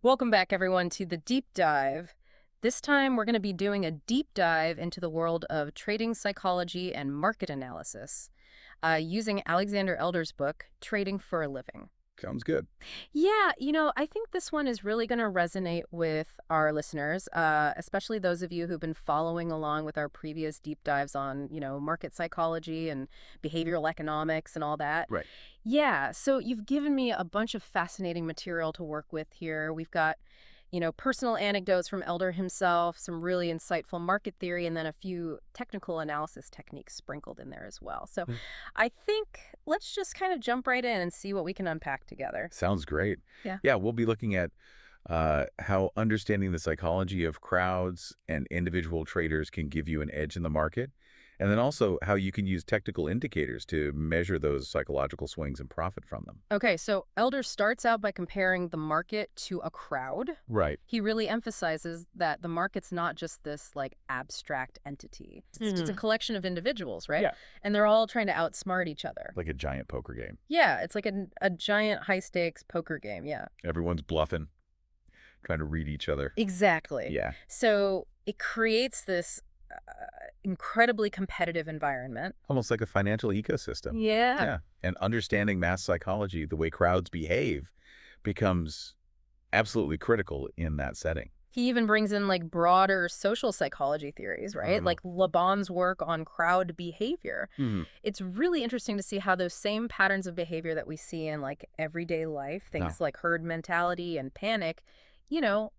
Welcome back, everyone, to the deep dive. This time, we're going to be doing a deep dive into the world of trading psychology and market analysis using Alexander Elder's book, Trading for a Living. Sounds good. Yeah, I think this one is really going to resonate with our listeners, especially those of you who've been following along with our previous deep dives on, market psychology and behavioral economics and all that. Right. Yeah, so you've given me a bunch of fascinating material to work with here. We've got, personal anecdotes from Elder himself, some really insightful market theory, and then a few technical analysis techniques sprinkled in there as well. So Mm. I think let's just kind of jump right in and see what we can unpack together. Sounds great. Yeah. Yeah, we'll be looking at how understanding the psychology of crowds and individual traders can give you an edge in the market, and then also how you can use technical indicators to measure those psychological swings and profit from them. Okay, so Elder starts out by comparing the market to a crowd. Right. He really emphasizes that the market's not just this like abstract entity. It's just a collection of individuals, right? Yeah. And they're all trying to outsmart each other. Like a giant poker game. Yeah, it's like a giant high stakes poker game. Yeah. Everyone's bluffing, trying to read each other. Exactly. Yeah. So it creates this incredibly competitive environment. Almost like a financial ecosystem. Yeah. Yeah. And understanding mass psychology, the way crowds behave, becomes absolutely critical in that setting. He even brings in like broader social psychology theories, right? Uh-huh. Like Laban's work on crowd behavior. Hmm. It's really interesting to see how those same patterns of behavior that we see in like everyday life, No, things like herd mentality and panic,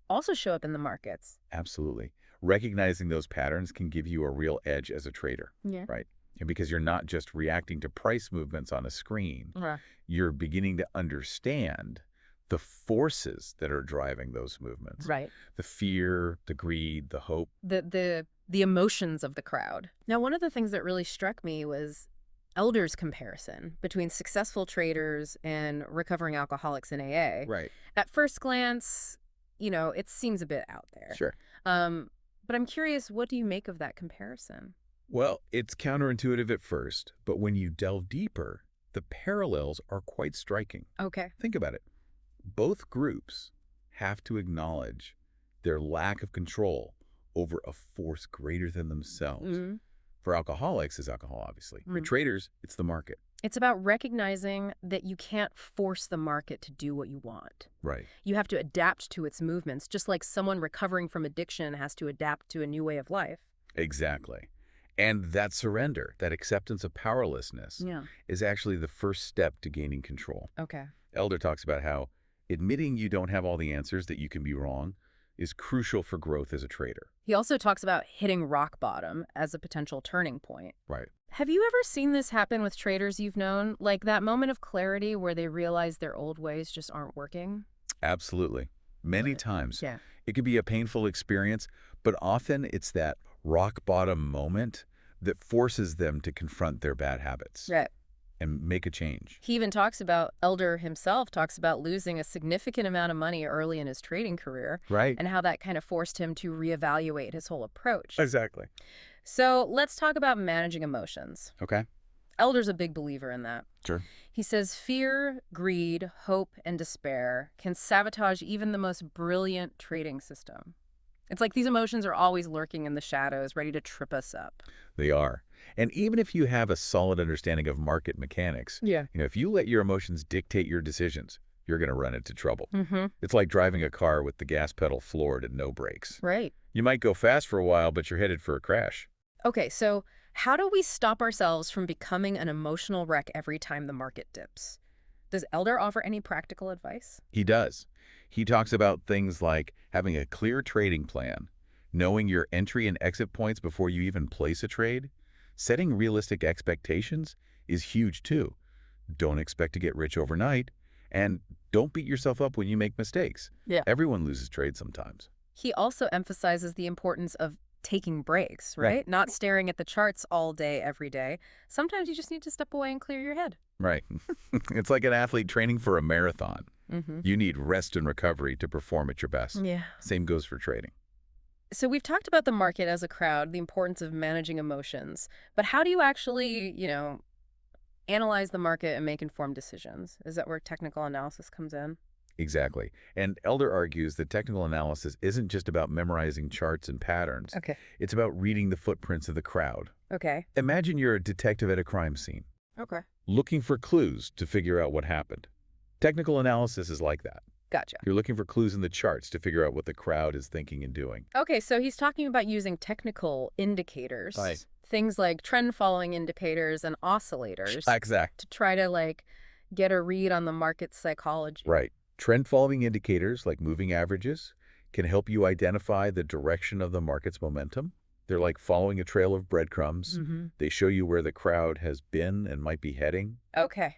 also show up in the markets. absolutely. Recognizing those patterns can give you a real edge as a trader, Yeah. right? And because you're not just reacting to price movements on a screen, Right. you're beginning to understand the forces that are driving those movements. Right. The fear, the greed, the hope. The emotions of the crowd. Now, one of the things that really struck me was Elder's comparison between successful traders and recovering alcoholics in AA. Right. At first glance, it seems a bit out there. Sure. Um, but I'm curious, what do you make of that comparison? Well, it's counterintuitive at first, but when you delve deeper, the parallels are quite striking. Okay. Think about it. Both groups have to acknowledge their lack of control over a force greater than themselves. Mm. For alcoholics, it's alcohol, obviously. For Mm. traders, it's the market. It's about recognizing that you can't force the market to do what you want. Right. You have to adapt to its movements, just like someone recovering from addiction has to adapt to a new way of life. Exactly. And that surrender, that acceptance of powerlessness, Yeah. is actually the first step to gaining control. Okay. Elder talks about how admitting you don't have all the answers, that you can be wrong, is crucial for growth as a trader. He also talks about hitting rock bottom as a potential turning point. Right. Have you ever seen this happen with traders you've known? Like that moment of clarity where they realize their old ways just aren't working? Absolutely. Many Right. times. Yeah. It can be a painful experience, but often it's that rock bottom moment that forces them to confront their bad habits Right. and make a change. He even talks about, Elder himself talks about losing a significant amount of money early in his trading career Right. and how that kind of forced him to reevaluate his whole approach. Exactly. So let's talk about managing emotions. Okay. Elder's a big believer in that. Sure. He says fear, greed, hope, and despair can sabotage even the most brilliant trading system. It's like these emotions are always lurking in the shadows, ready to trip us up. They are. And even if you have a solid understanding of market mechanics, Yeah. if you let your emotions dictate your decisions, you're going to run into trouble. Mm-hmm. It's like driving a car with the gas pedal floored and no brakes. Right. You might go fast for a while, but you're headed for a crash. Okay, so how do we stop ourselves from becoming an emotional wreck every time the market dips? Does Elder offer any practical advice? He does. He talks about things like having a clear trading plan, knowing your entry and exit points before you even place a trade. Setting realistic expectations is huge too. Don't expect to get rich overnight, and don't beat yourself up when you make mistakes. Yeah. Everyone loses trades sometimes. He also emphasizes the importance of taking breaks, Right. right? Not staring at the charts all day, every day. Sometimes you just need to step away and clear your head. Right. It's like an athlete training for a marathon. Mm-hmm. You need rest and recovery to perform at your best. Yeah. Same goes for trading. So we've talked about the market as a crowd, the importance of managing emotions, but how do you actually, analyze the market and make informed decisions? Is that where technical analysis comes in? Exactly. And Elder argues that technical analysis isn't just about memorizing charts and patterns. Okay. It's about reading the footprints of the crowd. Okay. Imagine you're a detective at a crime scene, Okay. looking for clues to figure out what happened. Technical analysis is like that. Gotcha. You're looking for clues in the charts to figure out what the crowd is thinking and doing. Okay, so he's talking about using technical indicators, Right. things like trend following indicators and oscillators Exact. to try to get a read on the market psychology. Right. Trend following indicators like moving averages can help you identify the direction of the market's momentum. They're like following a trail of breadcrumbs. Mm-hmm. They show you where the crowd has been and might be heading. Okay.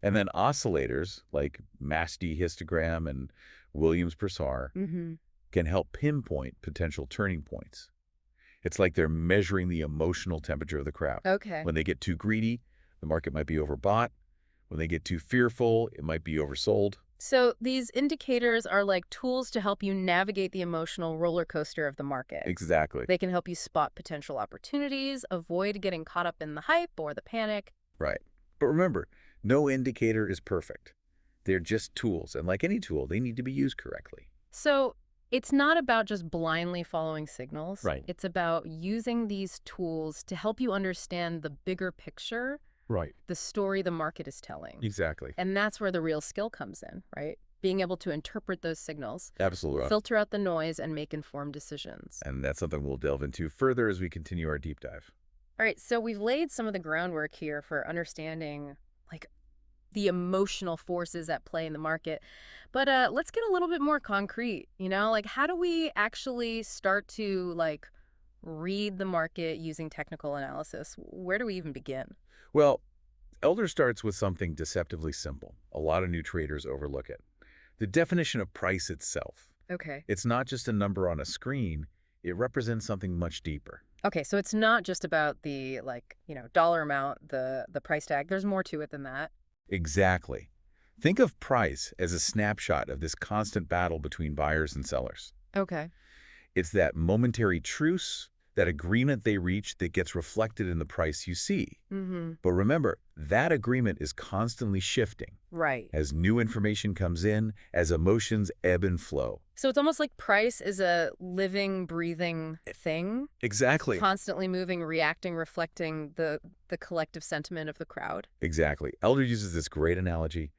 And then oscillators like MASD histogram and Williams-Purcell Mm-hmm. can help pinpoint potential turning points. It's like they're measuring the emotional temperature of the crowd. Okay. When they get too greedy, the market might be overbought. When they get too fearful, it might be oversold. So these indicators are like tools to help you navigate the emotional roller coaster of the market. Exactly. They can help you spot potential opportunities, avoid getting caught up in the hype or the panic. Right. But remember, no indicator is perfect. They're just tools, and like any tool, they need to be used correctly. So it's not about just blindly following signals. Right. It's about using these tools to help you understand the bigger picture, Right. the story the market is telling. Exactly. And that's where the real skill comes in, right? Being able to interpret those signals, Absolutely. filter out the noise, and make informed decisions. And that's something we'll delve into further as we continue our deep dive. All right, so we've laid some of the groundwork here for understanding the emotional forces at play in the market. But let's get a little bit more concrete, how do we actually start to read the market using technical analysis? Where do we even begin? Well, Elder starts with something deceptively simple. A lot of new traders overlook it. The definition of price itself. Okay. It's not just a number on a screen. It represents something much deeper. Okay, so it's not just about the dollar amount, the price tag. There's more to it than that. Exactly. Think of price as a snapshot of this constant battle between buyers and sellers. Okay. It's that momentary truce, that agreement they reach that gets reflected in the price you see. Mm-hmm. But remember, that agreement is constantly shifting Right. as new information comes in, as emotions ebb and flow. So it's almost like price is a living, breathing thing, Exactly. constantly moving, reacting, reflecting the collective sentiment of the crowd. Exactly. Elder uses this great analogy.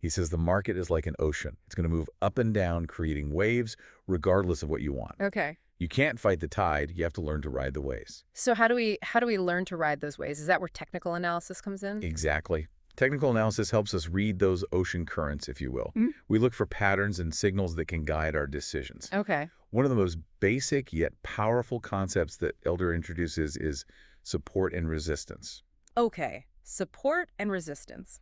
He says the market is like an ocean. It's going to move up and down, creating waves, regardless of what you want. Okay. You can't fight the tide. You have to learn to ride the waves. So how do we learn to ride those waves? Is that where technical analysis comes in? Exactly. Technical analysis helps us read those ocean currents, if you will. Mm. We look for patterns and signals that can guide our decisions. Okay. One of the most basic yet powerful concepts that Elder introduces is support and resistance. Okay. Support and resistance.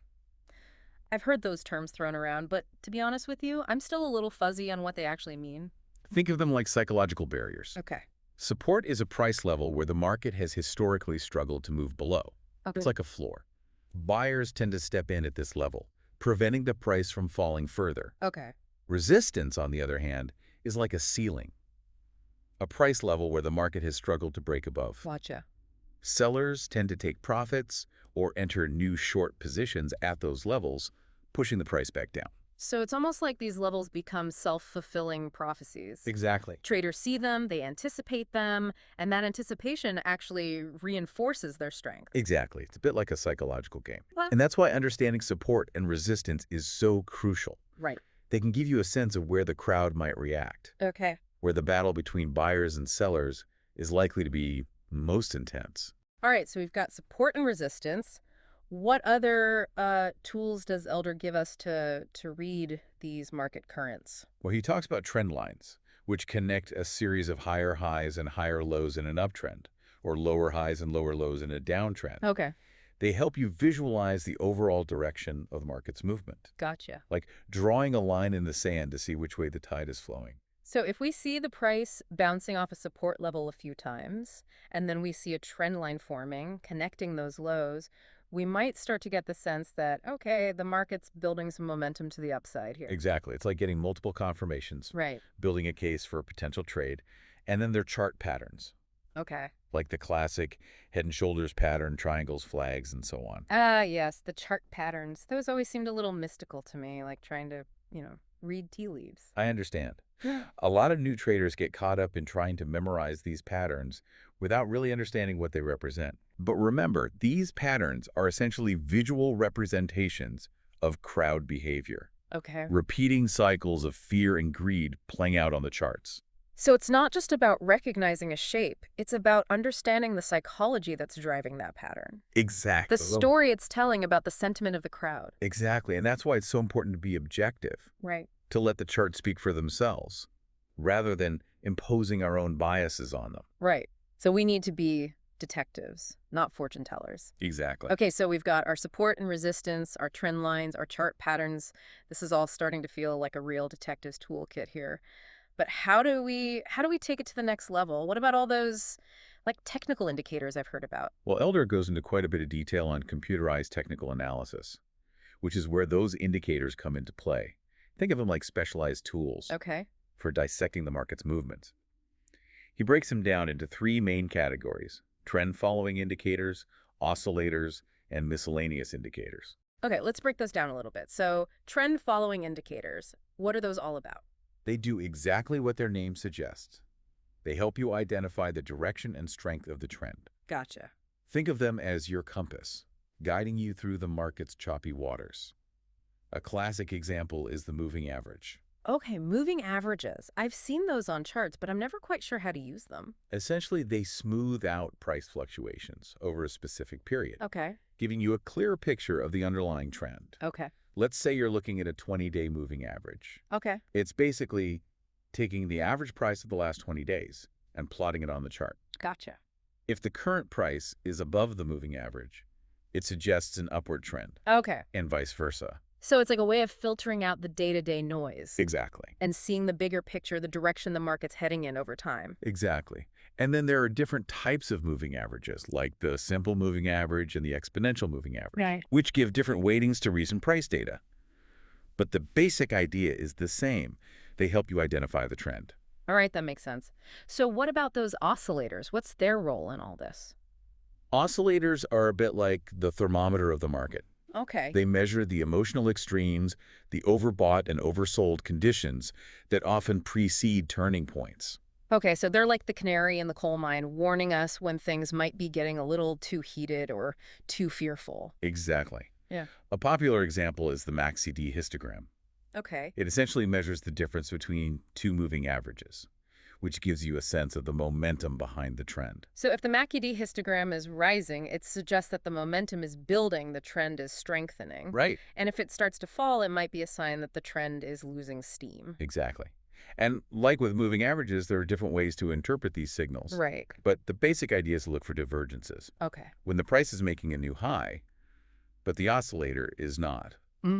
I've heard those terms thrown around, but to be honest with you, I'm still a little fuzzy on what they actually mean. Think of them like psychological barriers. Okay. Support is a price level where the market has historically struggled to move below. Okay. It's like a floor. Buyers tend to step in at this level, preventing the price from falling further. Okay. Resistance, on the other hand, is like a ceiling, a price level where the market has struggled to break above. Gotcha. Sellers tend to take profits or enter new short positions at those levels, pushing the price back down. So it's almost like these levels become self-fulfilling prophecies. Exactly. Traders see them, they anticipate them, and that anticipation actually reinforces their strength. Exactly. It's a bit like a psychological game. Well, And that's why understanding support and resistance is so crucial. right. They can give you a sense of where the crowd might react, Okay. where the battle between buyers and sellers is likely to be most intense. All right, so we've got support and resistance. What other tools does Elder give us to read these market currents? Well, he talks about trend lines, which connect a series of higher highs and higher lows in an uptrend, or lower highs and lower lows in a downtrend. Okay, They help you visualize the overall direction of the market's movement, gotcha. like drawing a line in the sand to see which way the tide is flowing. So if we see the price bouncing off a support level a few times, and then we see a trend line forming, connecting those lows, we might start to get the sense that, okay, the market's building some momentum to the upside here. Exactly. It's like getting multiple confirmations, Right. building a case for a potential trade, and then their chart patterns, Okay. like the classic head and shoulders pattern, triangles, flags, and so on. Ah, yes, the chart patterns. Those always seemed a little mystical to me, like trying to, read tea leaves. I understand. A lot of new traders get caught up in trying to memorize these patterns without really understanding what they represent. But remember, these patterns are essentially visual representations of crowd behavior, Okay. repeating cycles of fear and greed playing out on the charts. So it's not just about recognizing a shape, it's about understanding the psychology that's driving that pattern. The Exactly. story it's telling about the sentiment of the crowd. Exactly, and that's why it's so important to be objective, Right. to let the charts speak for themselves, rather than imposing our own biases on them. Right. So we need to be detectives, not fortune tellers. Exactly. Okay, so we've got our support and resistance, our trend lines, our chart patterns. This is all starting to feel like a real detective's toolkit here. But how do we take it to the next level? What about all those like technical indicators I've heard about? Well, Elder goes into quite a bit of detail on computerized technical analysis, which is where those indicators come into play. Think of them like specialized tools Okay. for dissecting the market's movements. He breaks them down into three main categories: trend-following indicators, oscillators, and miscellaneous indicators. Okay, let's break those down a little bit. So, trend following indicators. What are those all about? They do exactly what their name suggests. They help you identify the direction and strength of the trend. Gotcha. Think of them as your compass, guiding you through the market's choppy waters. A classic example is the moving average. Okay, moving averages. I've seen those on charts, but I'm never quite sure how to use them. Essentially, they smooth out price fluctuations over a specific period, Okay. giving you a clearer picture of the underlying trend. Okay. Let's say you're looking at a 20-day moving average. Okay. It's basically taking the average price of the last 20 days and plotting it on the chart. Gotcha. If the current price is above the moving average, it suggests an upward trend, Okay. and vice versa. So it's like a way of filtering out the day-to-day noise Exactly. and seeing the bigger picture, the direction the market's heading in over time. Exactly. And then there are different types of moving averages, like the simple moving average and the exponential moving average, Right. which give different weightings to recent price data. But the basic idea is the same. They help you identify the trend. All right, that makes sense. So what about those oscillators? What's their role in all this? Oscillators are a bit like the thermometer of the market. Okay. They measure the emotional extremes, the overbought and oversold conditions that often precede turning points. Okay, so they're like the canary in the coal mine, warning us when things might be getting a little too heated or too fearful. Exactly. Yeah. A popular example is the MACD histogram. Okay. It essentially measures the difference between two moving averages, which gives you a sense of the momentum behind the trend. So if the MACD histogram is rising, it suggests that the momentum is building, the trend is strengthening. Right. And if it starts to fall, it might be a sign that the trend is losing steam. Exactly. And like with moving averages, there are different ways to interpret these signals. Right. But the basic idea is to look for divergences. Okay. When the price is making a new high, but the oscillator is not,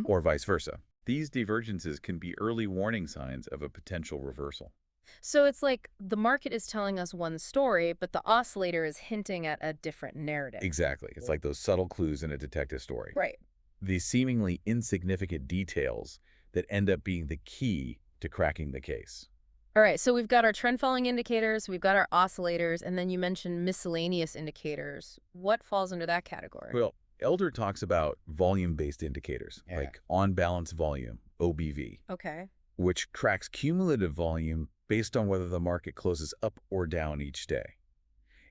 or vice versa. These divergences can be early warning signs of a potential reversal. So it's like the market is telling us one story, but the oscillator is hinting at a different narrative. Exactly. It's like those subtle clues in a detective story. Right. These seemingly insignificant details that end up being the key to cracking the case. All right, so we've got our trend following indicators, we've got our oscillators, and then you mentioned miscellaneous indicators. What falls under that category? Well, Elder talks about volume-based indicators, like on-balance volume, OBV, Okay. which tracks cumulative volume based on whether the market closes up or down each day.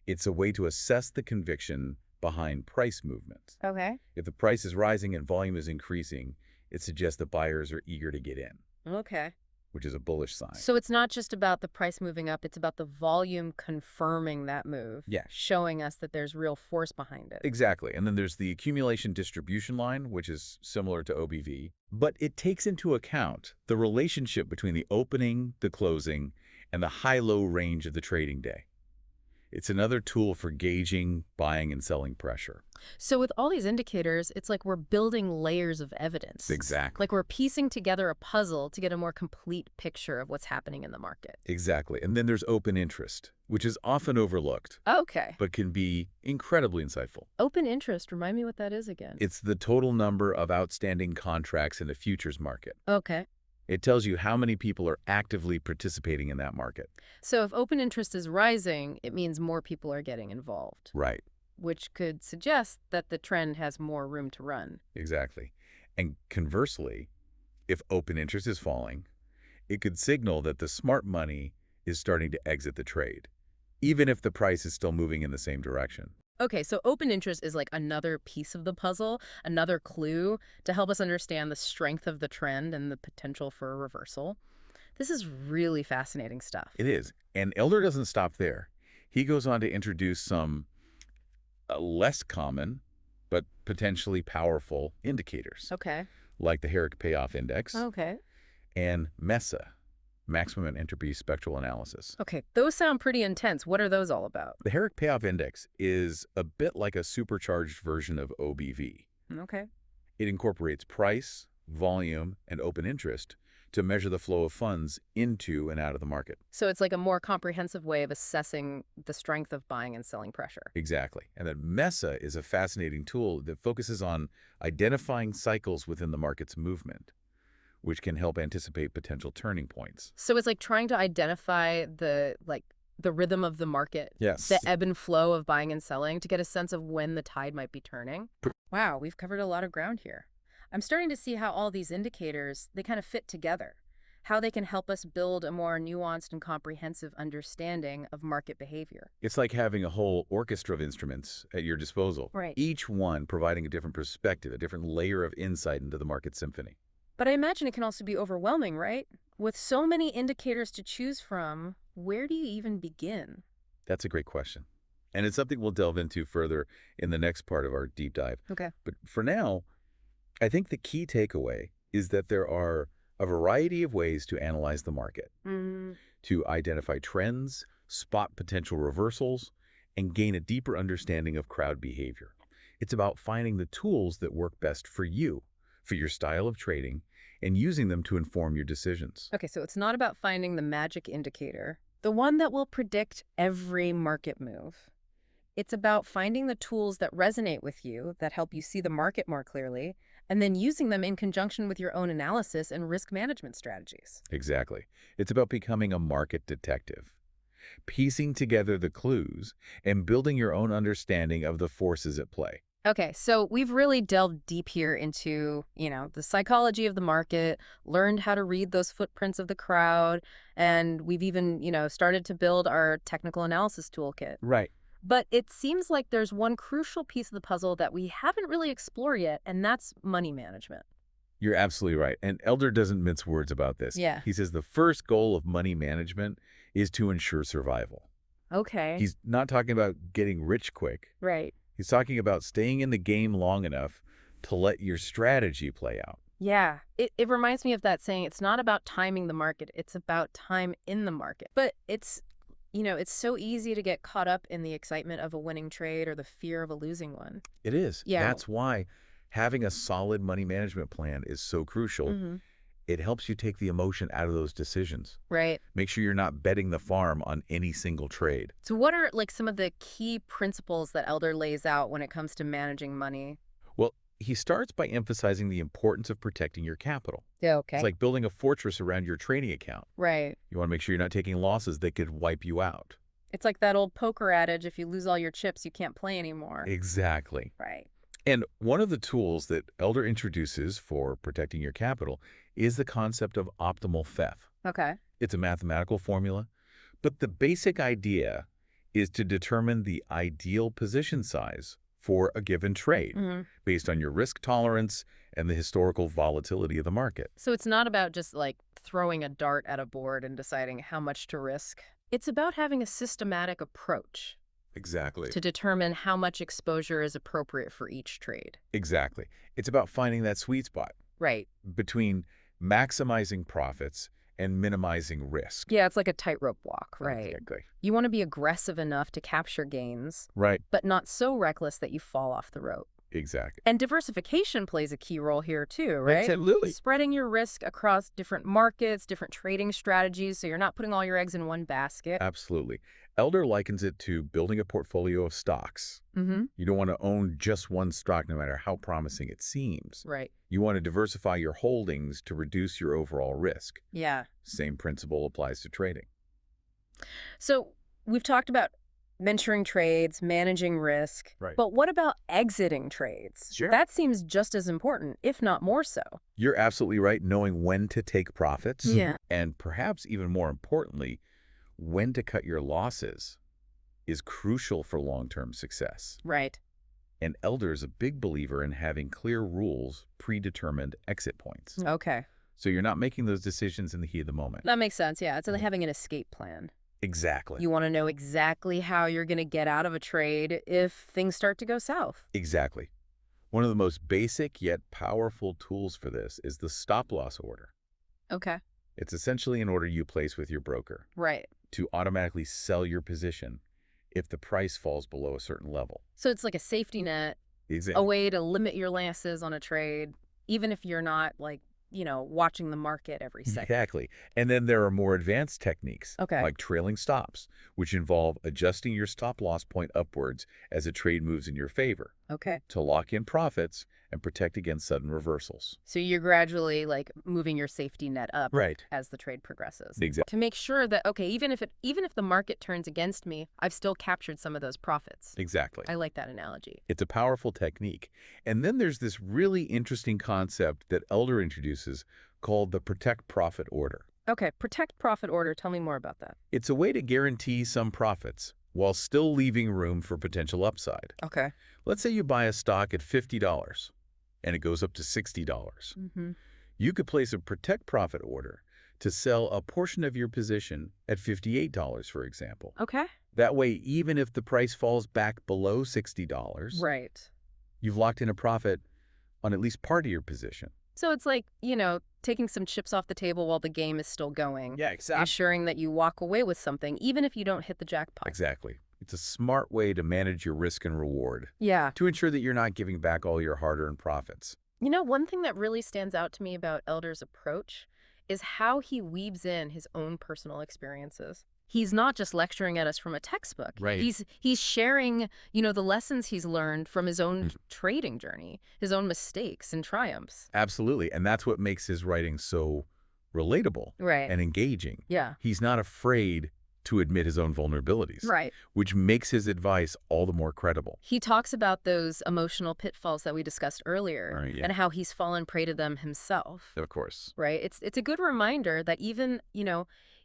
It's a way to assess the conviction behind price movements. Okay. If the price is rising and volume is increasing, it suggests that buyers are eager to get in, Okay. which is a bullish sign. So it's not just about the price moving up, it's about the volume confirming that move. Yeah. Showing us that there's real force behind it. Exactly. And then there's the accumulation distribution line, which is similar to OBV, but it takes into account the relationship between the opening, the closing, and the high-low range of the trading day. It's another tool for gauging buying and selling pressure. So with all these indicators, it's like we're building layers of evidence. Exactly. Like we're piecing together a puzzle to get a more complete picture of what's happening in the market. Exactly. And then there's open interest, which is often overlooked, Okay. but can be incredibly insightful. Open interest, remind me what that is again. It's the total number of outstanding contracts in the futures market. Okay. It tells you how many people are actively participating in that market. So if open interest is rising, it means more people are getting involved, Right. which could suggest that the trend has more room to run. Exactly. And conversely, If open interest is falling, it could signal that the smart money is starting to exit the trade, even if the price is still moving in the same direction. Okay, so open interest is like another piece of the puzzle, another clue to help us understand the strength of the trend and the potential for a reversal. This is really fascinating stuff. It is. And Elder doesn't stop there. He goes on to introduce some less common but potentially powerful indicators, Okay. like the Herrick Payoff Index Okay. and MESA, Maximum Entropy Spectral Analysis. Okay, those sound pretty intense. What are those all about? The Herrick Payoff Index is a bit like a supercharged version of OBV. Okay. It incorporates price, volume, and open interest to measure the flow of funds into and out of the market. So it's like a more comprehensive way of assessing the strength of buying and selling pressure. Exactly. And then MESA is a fascinating tool that focuses on identifying cycles within the market's movement, which can help anticipate potential turning points. So it's like trying to identify the rhythm of the market, Yes. the ebb and flow of buying and selling to get a sense of when the tide might be turning. Wow, we've covered a lot of ground here. I'm starting to see how all these indicators, they kind of fit together, how they can help us build a more nuanced and comprehensive understanding of market behavior. It's like having a whole orchestra of instruments at your disposal, Right. each one providing a different perspective, a different layer of insight into the market symphony. But I imagine it can also be overwhelming, right? With so many indicators to choose from, where do you even begin? That's a great question. And it's something we'll delve into further in the next part of our deep dive. Okay. But for now, I think the key takeaway is that there are a variety of ways to analyze the market, to identify trends, spot potential reversals, and gain a deeper understanding of crowd behavior. It's about finding the tools that work best for you, for your style of trading, and using them to inform your decisions. Okay, so it's not about finding the magic indicator, the one that will predict every market move. It's about finding the tools that resonate with you, that help you see the market more clearly, and then using them in conjunction with your own analysis and risk management strategies. Exactly. It's about becoming a market detective, piecing together the clues, and building your own understanding of the forces at play. Okay, so we've really delved deep here into, the psychology of the market, learned how to read those footprints of the crowd, and we've even, started to build our technical analysis toolkit. Right. But it seems like there's one crucial piece of the puzzle that we haven't really explored yet, and that's money management. You're absolutely right. And Elder doesn't mince words about this. Yeah. He says the first goal of money management is to ensure survival. Okay. He's not talking about getting rich quick. Right. He's talking about staying in the game long enough to let your strategy play out. Yeah. It reminds me of that saying, it's not about timing the market, it's about time in the market. But it's so easy to get caught up in the excitement of a winning trade or the fear of a losing one. It is. Yeah. That's why having a solid money management plan is so crucial. Mm-hmm. It helps you take the emotion out of those decisions. Right. Make sure you're not betting the farm on any single trade. So what are some of the key principles that Elder lays out when it comes to managing money? Well, he starts by emphasizing the importance of protecting your capital. Yeah, okay. It's like building a fortress around your trading account. Right. You want to make sure you're not taking losses that could wipe you out. It's like that old poker adage, if you lose all your chips, you can't play anymore. Exactly. Right. And one of the tools that Elder introduces for protecting your capital is the concept of optimal FEF. Okay. It's a mathematical formula, but the basic idea is to determine the ideal position size for a given trade Mm-hmm. based on your risk tolerance and the historical volatility of the market. So it's not about just throwing a dart at a board and deciding how much to risk. It's about having a systematic approach Exactly. to determine how much exposure is appropriate for each trade. Exactly. It's about finding that sweet spot Right. between maximizing profits and minimizing risk. Yeah, it's like a tightrope walk, right? Exactly. You want to be aggressive enough to capture gains, Right. but not so reckless that you fall off the rope. Exactly. And diversification plays a key role here too, right? Absolutely. Spreading your risk across different markets, different trading strategies, so you're not putting all your eggs in one basket. Absolutely. Elder likens it to building a portfolio of stocks. Mm-hmm. You don't want to own just one stock no matter how promising it seems. Right. You want to diversify your holdings to reduce your overall risk. Yeah. Same principle applies to trading. So we've talked about mentoring trades, managing risk. Right. But what about exiting trades? Sure. That seems just as important, if not more so. You're absolutely right, knowing when to take profits, Yeah. and perhaps even more importantly, when to cut your losses is crucial for long-term success. Right. And Elder is a big believer in having clear rules, predetermined exit points. Okay. So you're not making those decisions in the heat of the moment. That makes sense. Yeah. It's like having an escape plan. Exactly. You want to know exactly how you're going to get out of a trade if things start to go south. Exactly. One of the most basic yet powerful tools for this is the stop-loss order. Okay. It's essentially an order you place with your broker Right. to automatically sell your position if the price falls below a certain level. So it's like a safety net, a Exactly. way to limit your losses on a trade, even if you're not watching the market every second. Exactly. And then there are more advanced techniques, Okay. like trailing stops, which involve adjusting your stop-loss point upwards as a trade moves in your favor Okay. to lock in profits and protect against sudden reversals. So you're gradually moving your safety net up Right. as the trade progresses. Exactly. To make sure that, okay, even if the market turns against me, I've still captured some of those profits. Exactly. I like that analogy. It's a powerful technique. And then there's this really interesting concept that Elder introduces called the protect profit order. Okay, protect profit order. Tell me more about that. It's a way to guarantee some profits while still leaving room for potential upside. Okay. Let's say you buy a stock at $50 and it goes up to $60. Mm-hmm. You could place a protect profit order to sell a portion of your position at $58, for example. Okay. That way, even if the price falls back below $60, Right. you've locked in a profit on at least part of your position. So it's like, taking some chips off the table while the game is still going. Yeah, exactly. Ensuring that you walk away with something, even if you don't hit the jackpot. Exactly. It's a smart way to manage your risk and reward Yeah. to ensure that you're not giving back all your hard-earned profits. One thing that really stands out to me about Elder's approach is how he weaves in his own personal experiences. He's not just lecturing at us from a textbook. Right. He's sharing, the lessons he's learned from his own trading journey, his own mistakes and triumphs. Absolutely. And that's what makes his writing so relatable Right. and engaging. Yeah. He's not afraid to admit his own vulnerabilities, Right. which makes his advice all the more credible. He talks about those emotional pitfalls that we discussed earlier Right, yeah. and how he's fallen prey to them himself. Of course. Right? It's a good reminder that even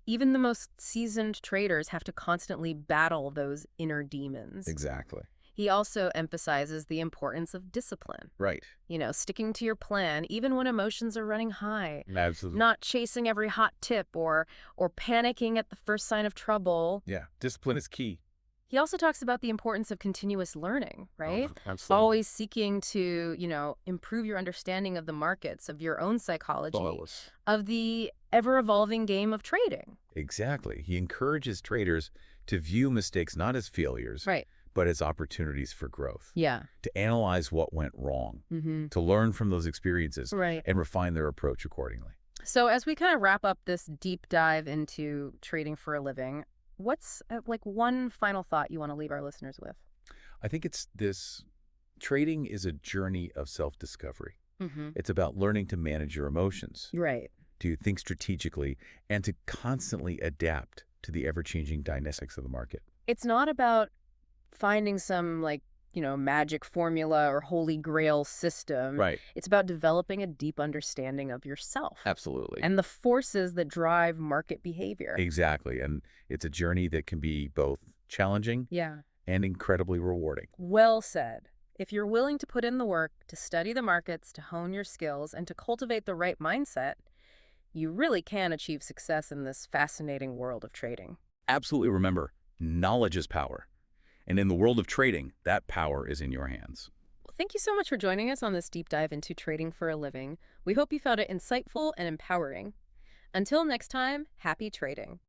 the most seasoned traders have to constantly battle those inner demons. Exactly. He also emphasizes the importance of discipline. Right. Sticking to your plan even when emotions are running high. Absolutely. Not chasing every hot tip or panicking at the first sign of trouble. Yeah. Discipline is key. He also talks about the importance of continuous learning, right? Absolutely. Always seeking to, improve your understanding of the markets, of your own psychology, of the ever-evolving game of trading. Exactly. He encourages traders to view mistakes not as failures, Right. but as opportunities for growth. Yeah. To analyze what went wrong, Mm-hmm. to learn from those experiences, Right. and refine their approach accordingly. So as we kind of wrap up this deep dive into trading for a living, what's one final thought you want to leave our listeners with? I think it's this: trading is a journey of self-discovery. Mm-hmm. It's about learning to manage your emotions, Right. to think strategically, and to constantly adapt to the ever-changing dynamics of the market. It's not about finding some magic formula or holy grail system. Right. It's about developing a deep understanding of yourself Absolutely. and the forces that drive market behavior. Exactly. And it's a journey that can be both challenging Yeah. and incredibly rewarding. Well said. If you're willing to put in the work to study the markets, to hone your skills, and to cultivate the right mindset, you really can achieve success in this fascinating world of trading. Absolutely. Remember, knowledge is power. And in the world of trading, that power is in your hands. Well, thank you so much for joining us on this deep dive into trading for a living. We hope you found it insightful and empowering. Until next time, happy trading.